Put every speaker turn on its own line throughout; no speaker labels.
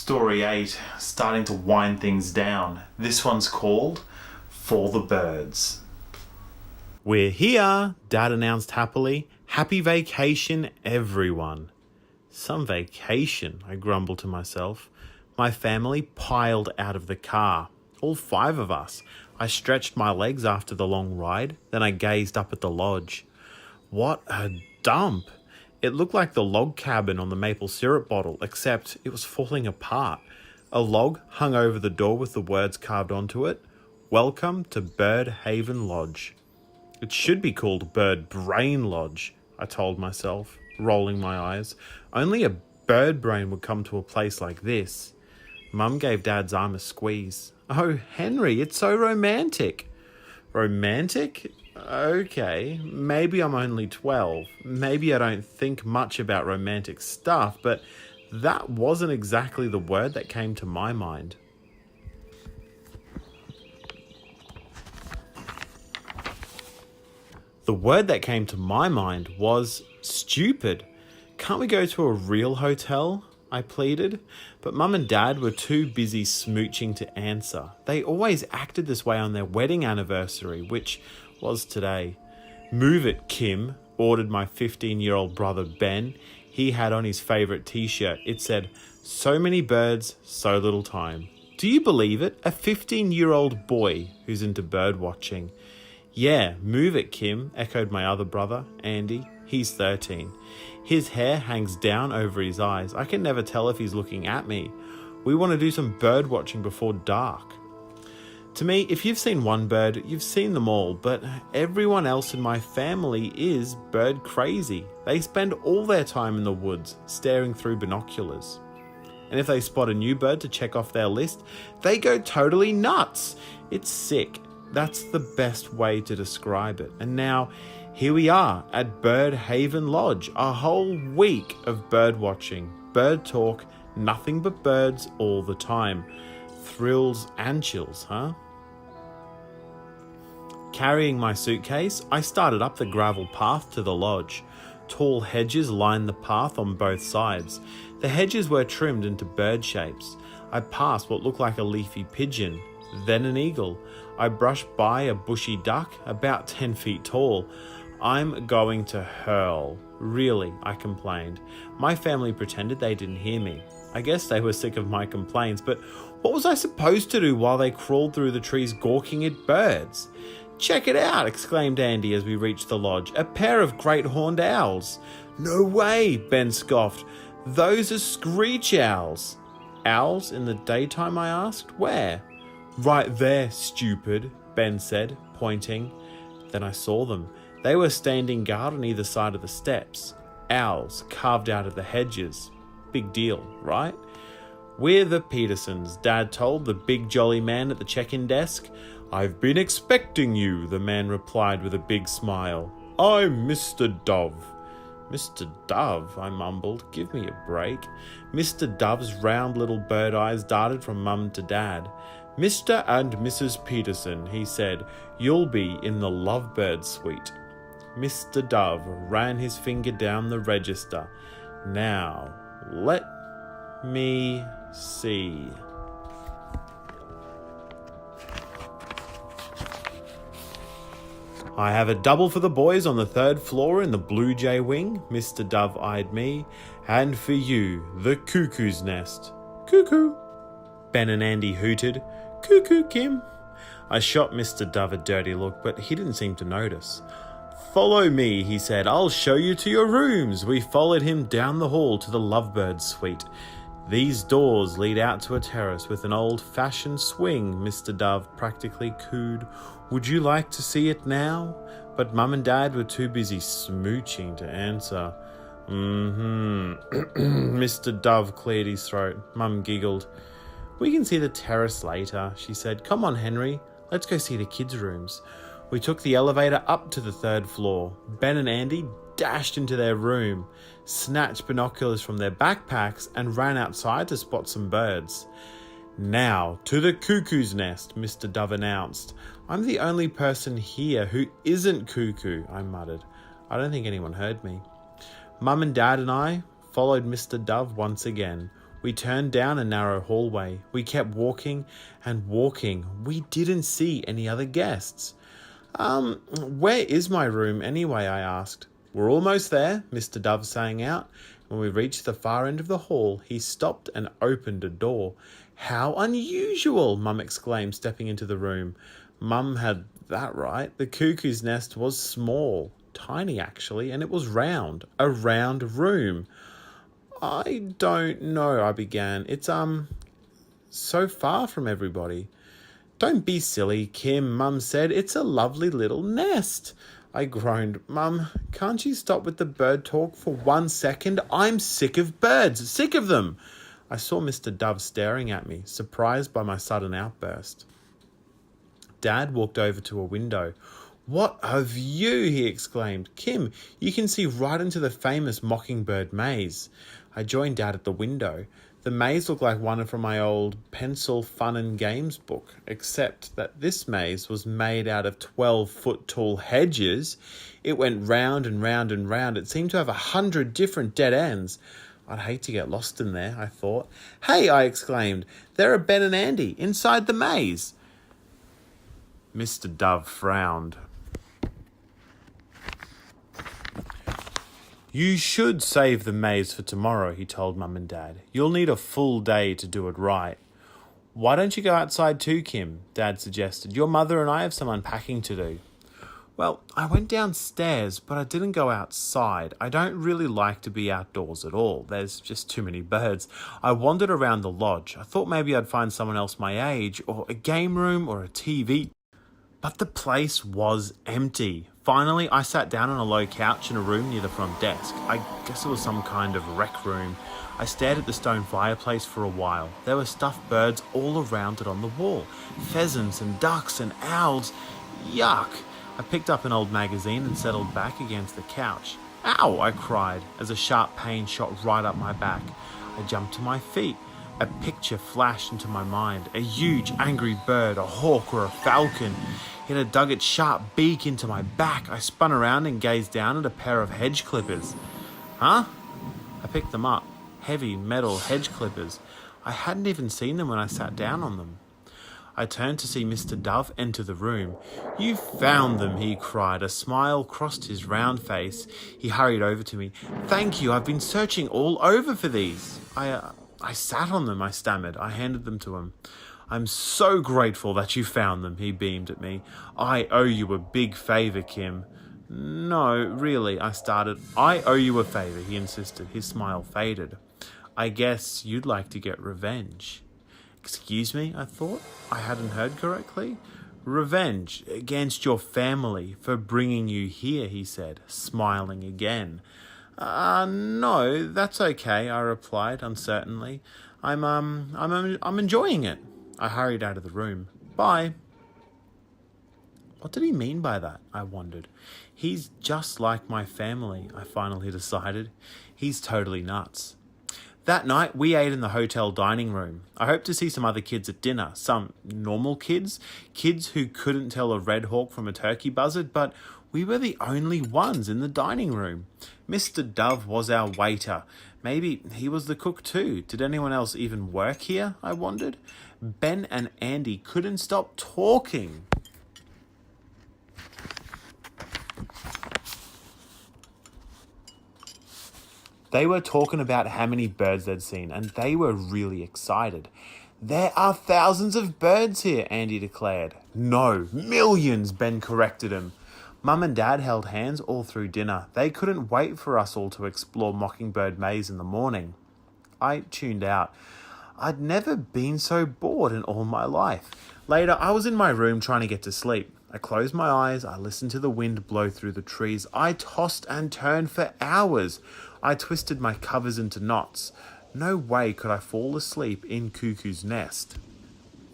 Story 8, starting to wind things down. This one's called For the Birds.
We're here, Dad announced happily. Happy vacation, everyone. Some vacation, I grumbled to myself. My family piled out of the car. All 5 of us. I stretched my legs after the long ride, then I gazed up at the lodge. What a dump! It looked like the log cabin on the maple syrup bottle, except it was falling apart. A log hung over the door with the words carved onto it, "Welcome to Bird Haven Lodge." It should be called Bird Brain Lodge, I told myself, rolling my eyes. Only a bird brain would come to a place like this. Mum gave Dad's arm a squeeze. "Oh, Henry, it's so romantic." Romantic? Okay, maybe I'm only 12. Maybe I don't think much about romantic stuff, but that wasn't exactly the word that came to my mind. The word that came to my mind was stupid. Can't we go to a real hotel? I pleaded, but Mum and Dad were too busy smooching to answer. They always acted this way on their wedding anniversary, which was today. "Move it, Kim," ordered my 15-year-old brother Ben. He had on his favourite t-shirt. It said, "So many birds, so little time." Do you believe it? A 15-year-old boy who's into bird watching. "Yeah, move it, Kim," echoed my other brother, Andy. He's 13. His hair hangs down over his eyes. I can never tell if he's looking at me. We want to do some bird watching before dark. To me, if you've seen one bird, you've seen them all, but everyone else in my family is bird crazy. They spend all their time in the woods, staring through binoculars. And if they spot a new bird to check off their list, they go totally nuts. It's sick. That's the best way to describe it. And now, here we are at Bird Haven Lodge, a whole week of bird watching, bird talk, nothing but birds all the time. Thrills and chills, huh? Carrying my suitcase, I started up the gravel path to the lodge. Tall hedges lined the path on both sides. The hedges were trimmed into bird shapes. I passed what looked like a leafy pigeon, then an eagle. I brushed by a bushy duck, about 10 feet tall. "I'm going to hurl." "Really?" I complained. My family pretended they didn't hear me. I guess they were sick of my complaints, but what was I supposed to do while they crawled through the trees gawking at birds? "Check it out," exclaimed Andy as we reached the lodge. "A pair of great horned owls." "No way," Ben scoffed. "Those are screech owls." "Owls in the daytime?" I asked. "Where?" "Right there, stupid," Ben said, pointing. Then I saw them. They were standing guard on either side of the steps. Owls carved out of the hedges. Big deal, right? "We're the Petersons," Dad told the big jolly man at the check-in desk. "I've been expecting you," the man replied with a big smile. "I'm Mr. Dove." "Mr. Dove," I mumbled. "Give me a break." Mr. Dove's round little bird eyes darted from Mum to Dad. "Mr. and Mrs. Peterson," he said. "You'll be in the Lovebird suite." Mr. Dove ran his finger down the register. "Now, let me see." "I have a double for the boys on the 3rd floor in the Blue Jay wing," Mr. Dove eyed me. "And for you, the Cuckoo's Nest." "Cuckoo," Ben and Andy hooted. "Cuckoo, Kim." I shot Mr. Dove a dirty look, but he didn't seem to notice. "Follow me," he said. "I'll show you to your rooms." We followed him down the hall to the Lovebird suite. "These doors lead out to a terrace with an old-fashioned swing," Mr. Dove practically cooed. "Would you like to see it now?" But Mum and Dad were too busy smooching to answer. Mr. Dove cleared his throat. Mum giggled. "We can see the terrace later," she said. "Come on, Henry. Let's go see the kids' rooms." We took the elevator up to the 3rd floor. Ben and Andy dashed into their room, snatched binoculars from their backpacks, and ran outside to spot some birds. "Now, to the Cuckoo's Nest," Mr. Dove announced. "I'm the only person here who isn't cuckoo," I muttered. I don't think anyone heard me. Mum and Dad and I followed Mr. Dove once again. We turned down a narrow hallway. We kept walking and walking. We didn't see any other guests. Where is my room anyway? I asked. We're almost there, Mr. Dove sang out. When we reached the far end of the hall, he stopped and opened a door. How unusual, Mum exclaimed, stepping into the room. Mum had that right. The cuckoo's nest was small, tiny actually, and it was round, a round room. I don't know, I began. It's, so far from everybody. Don't be silly, Kim, Mum said. It's a lovely little nest. I groaned. Mum, can't you stop with the bird talk for 1 second? I'm sick of birds, sick of them. I saw Mr. Dove staring at me, surprised by my sudden outburst. Dad walked over to a window. What a view, he exclaimed. Kim, you can see right into the famous Mockingbird maze. I joined Dad at the window. The maze looked like one from my old pencil fun and games book, except that this maze was made out of 12-foot tall hedges. It went round and round and round. It seemed to have 100 different dead ends. I'd hate to get lost in there, I thought. Hey, I exclaimed, there are Ben and Andy inside the maze. Mr. Dove frowned. You should save the maze for tomorrow, he told Mum and Dad. You'll need a full day to do it right. Why don't you go outside too, Kim? Dad suggested. Your mother and I have some unpacking to do. Well, I went downstairs, but I didn't go outside. I don't really like to be outdoors at all. There's just too many birds. I wandered around the lodge. I thought maybe I'd find someone else my age, or a game room, or a TV. But the place was empty. Finally, I sat down on a low couch in a room near the front desk. I guess it was some kind of rec room. I stared at the stone fireplace for a while. There were stuffed birds all around it on the wall. Pheasants and ducks and owls. Yuck! I picked up an old magazine and settled back against the couch. Ow! I cried as a sharp pain shot right up my back. I jumped to my feet. A picture flashed into my mind. A huge, angry bird, a hawk or a falcon. It had dug its sharp beak into my back. I spun around and gazed down at a pair of hedge clippers. Huh? I picked them up. Heavy metal hedge clippers. I hadn't even seen them when I sat down on them. I turned to see Mr. Dove enter the room. You found them, he cried. A smile crossed his round face. He hurried over to me. Thank you, I've been searching all over for these. I sat on them, I stammered. I handed them to him. I'm so grateful that you found them, he beamed at me. I owe you a big favour, Kim. No, really, I started. I owe you a favour, he insisted. His smile faded. I guess you'd like to get revenge. Excuse me, I thought. I hadn't heard correctly. Revenge against your family for bringing you here, he said, smiling again. No, that's okay, I replied uncertainly. I'm enjoying it. I hurried out of the room. Bye. What did he mean by that? I wondered. He's just like my family, I finally decided. He's totally nuts. That night, we ate in the hotel dining room. I hoped to see some other kids at dinner, some normal kids who couldn't tell a red hawk from a turkey buzzard, but we were the only ones in the dining room. Mr. Dove was our waiter. Maybe he was the cook too. Did anyone else even work here, I wondered? Ben and Andy couldn't stop talking. They were talking about how many birds they'd seen, and they were really excited. There are thousands of birds here, Andy declared. No, millions, Ben corrected him. Mum and Dad held hands all through dinner. They couldn't wait for us all to explore Mockingbird Maze in the morning. I tuned out. I'd never been so bored in all my life. Later, I was in my room trying to get to sleep. I closed my eyes. I listened to the wind blow through the trees. I tossed and turned for hours. I twisted my covers into knots. No way could I fall asleep in Cuckoo's nest.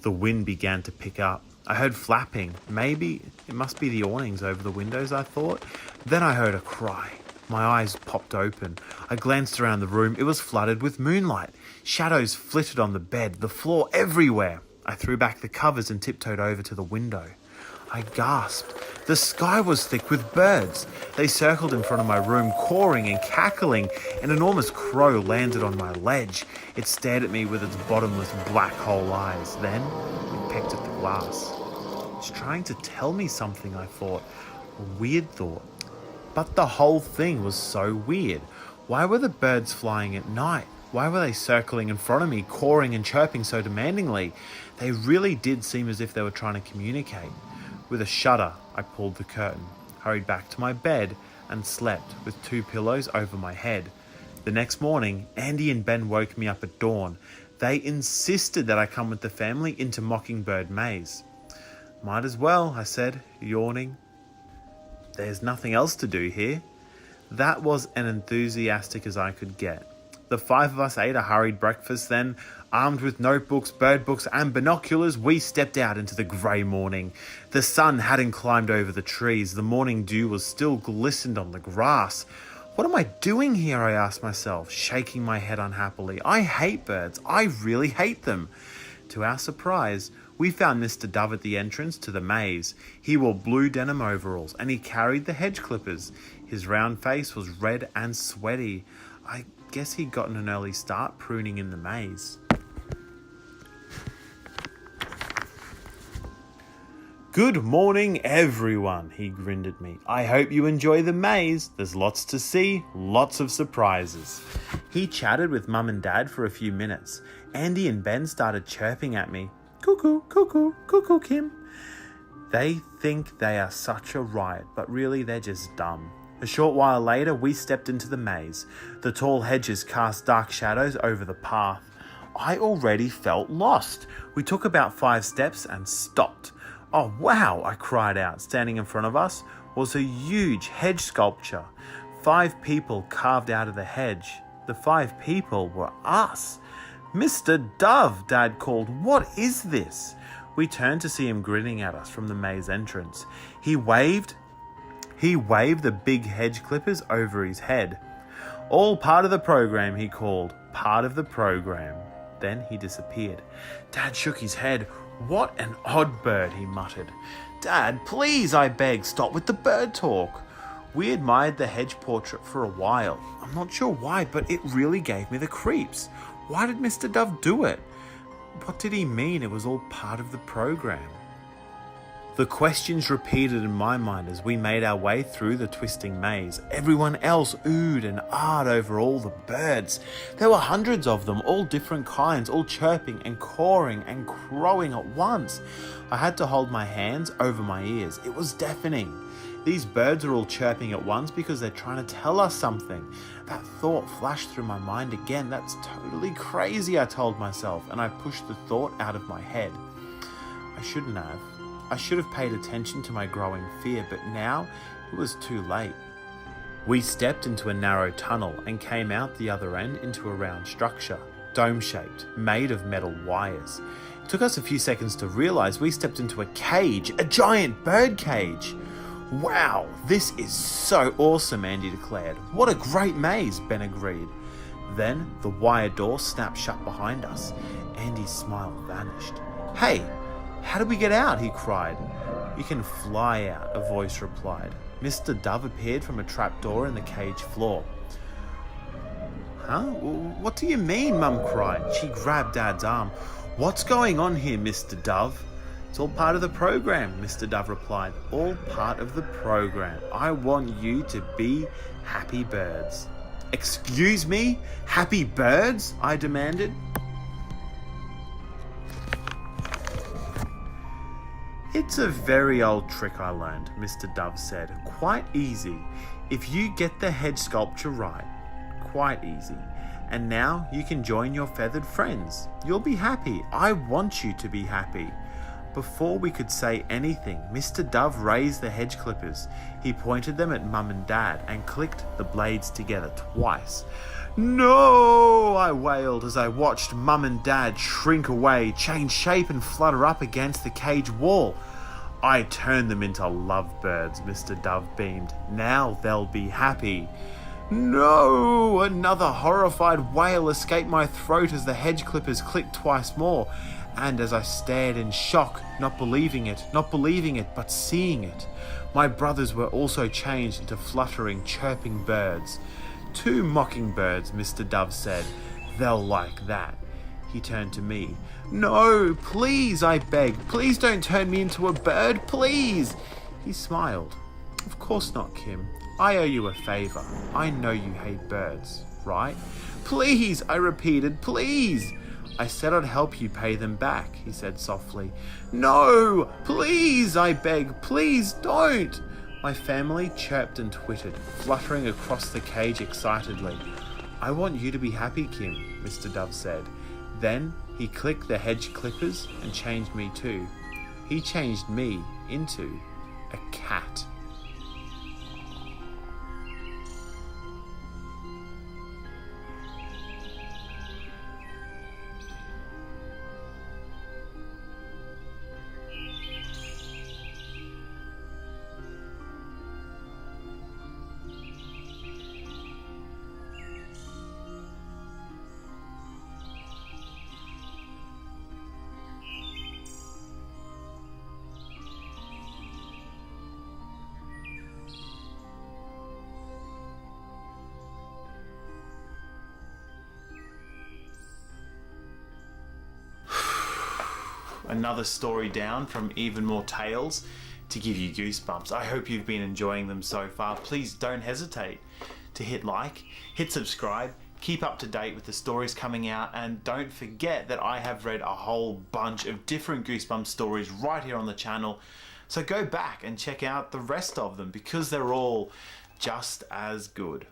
The wind began to pick up. I heard flapping. Maybe it must be the awnings over the windows, I thought. Then I heard a cry. My eyes popped open. I glanced around the room. It was flooded with moonlight. Shadows flitted on the bed, the floor, everywhere. I threw back the covers and tiptoed over to the window. I gasped. The sky was thick with birds. They circled in front of my room, cawing and cackling. An enormous crow landed on my ledge. It stared at me with its bottomless black hole eyes. Then it pecked at the glass. It's trying to tell me something, I thought. A weird thought. But the whole thing was so weird. Why were the birds flying at night? Why were they circling in front of me, cawing and chirping so demandingly? They really did seem as if they were trying to communicate. With a shudder, I pulled the curtain, hurried back to my bed, and slept with 2 pillows over my head. The next morning, Andy and Ben woke me up at dawn. They insisted that I come with the family into Mockingbird Maze. Might as well, I said, yawning. There's nothing else to do here. That was as enthusiastic as I could get. The 5 of us ate a hurried breakfast, then, armed with notebooks, bird books, and binoculars, we stepped out into the grey morning. The sun hadn't climbed over the trees. The morning dew was still glistened on the grass. What am I doing here, I asked myself, shaking my head unhappily. I hate birds. I really hate them. To our surprise, we found Mr. Dove at the entrance to the maze. He wore blue denim overalls, and he carried the hedge clippers. His round face was red and sweaty. I guess he'd gotten an early start pruning in the maze. Good morning, everyone, he grinned at me. I hope you enjoy the maze. There's lots to see, lots of surprises. He chatted with Mum and Dad for a few minutes. Andy and Ben started chirping at me. Cuckoo, cuckoo, cuckoo, Kim. They think they are such a riot, but really they're just dumb. A short while later, we stepped into the maze. The tall hedges cast dark shadows over the path. I already felt lost. We took about 5 steps and stopped. Oh, wow, I cried out. Standing in front of us was a huge hedge sculpture. 5 people carved out of the hedge. The 5 people were us. Mr. Dove, Dad called. What is this? We turned to see him grinning at us from the maze entrance. He waved the big hedge clippers over his head. All part of the program, he called. Part of the program. Then he disappeared. Dad shook his head. What an odd bird, he muttered. Dad, please, I begged, stop with the bird talk. We admired the hedge portrait for a while. I'm not sure why, but it really gave me the creeps. Why did Mr. Dove do it? What did he mean it was all part of the program? The questions repeated in my mind as we made our way through the twisting maze. Everyone else oohed and ahed over all the birds. There were hundreds of them, all different kinds, all chirping and cawing and crowing at once. I had to hold my hands over my ears. It was deafening. These birds are all chirping at once because they're trying to tell us something. That thought flashed through my mind again. That's totally crazy, I told myself, and I pushed the thought out of my head. I shouldn't have. I should have paid attention to my growing fear, but now it was too late. We stepped into a narrow tunnel and came out the other end into a round structure, dome-shaped, made of metal wires. It took us a few seconds to realize we stepped into a cage, a giant bird cage. Wow, this is so awesome, Andy declared. What a great maze, Ben agreed. Then the wire door snapped shut behind us. Andy's smile vanished. Hey, how did we get out? He cried. You can fly out, a voice replied. Mr. Dove appeared from a trapdoor in the cage floor. Huh? What do you mean? Mum cried. She grabbed Dad's arm. What's going on here, Mr. Dove? It's all part of the program, Mr. Dove replied. All part of the program. I want you to be happy birds. Excuse me? Happy birds? I demanded. It's a very old trick I learned, Mr. Dove said. Quite easy. If you get the hedge sculpture right. Quite easy. And now you can join your feathered friends. You'll be happy. I want you to be happy. Before we could say anything, Mr. Dove raised the hedge clippers. He pointed them at Mum and Dad and clicked the blades together twice. No, I wailed as I watched Mum and Dad shrink away, change shape and flutter up against the cage wall. I turned them into lovebirds, Mr. Dove beamed. Now they'll be happy. No! Another horrified wail escaped my throat as the hedge clippers clicked twice more, and as I stared in shock, not believing it, but seeing it, my brothers were also changed into fluttering, chirping birds. 2 mockingbirds, Mr. Dove said. They'll like that. He turned to me. No, please, I begged. Please don't turn me into a bird, please. He smiled. Of course not, Kim. I owe you a favor. I know you hate birds, right? Please, I repeated, please. I said I'd help you pay them back, he said softly. No, please, I begged. Please don't. My family chirped and twittered, fluttering across the cage excitedly. I want you to be happy, Kim, Mr. Dove said. Then he clicked the hedge clippers and changed me too. He changed me into a cat.
Another story down from Even More Tales to give you goosebumps. I hope you've been enjoying them so far. Please don't hesitate to hit like, hit subscribe, keep up to date with the stories coming out, and don't forget that I have read a whole bunch of different Goosebumps stories right here on the channel. So go back and check out the rest of them because they're all just as good.